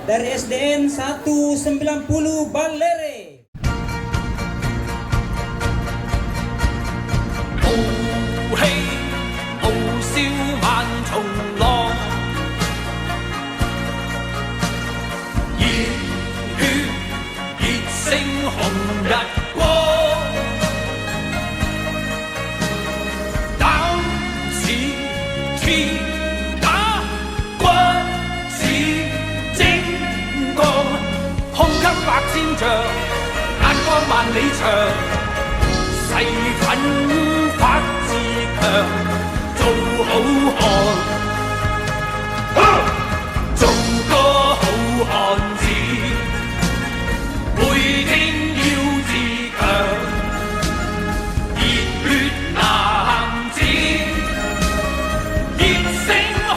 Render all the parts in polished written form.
dari SDN 190 Balere.傲氣傲笑萬重浪，熱血熱星紅日光，膽似鐵打，骨似精鋼，胸襟百千丈，眼光萬里長，誓奮發自強，做好漢，做個好漢子，每天要自強，熱血男子，熱星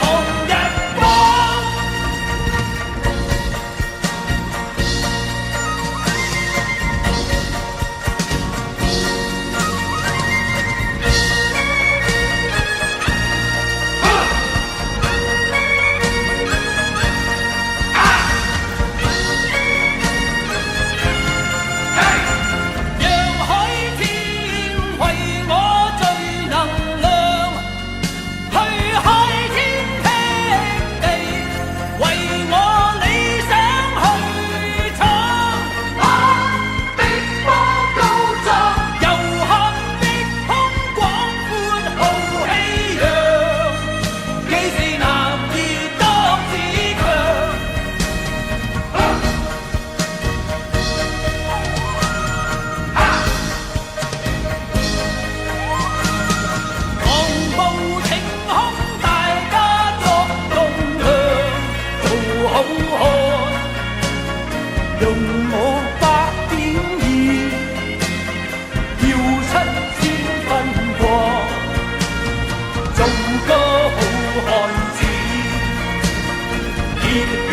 紅日光。用我百點意，要7000分光，做個好漢子，熱血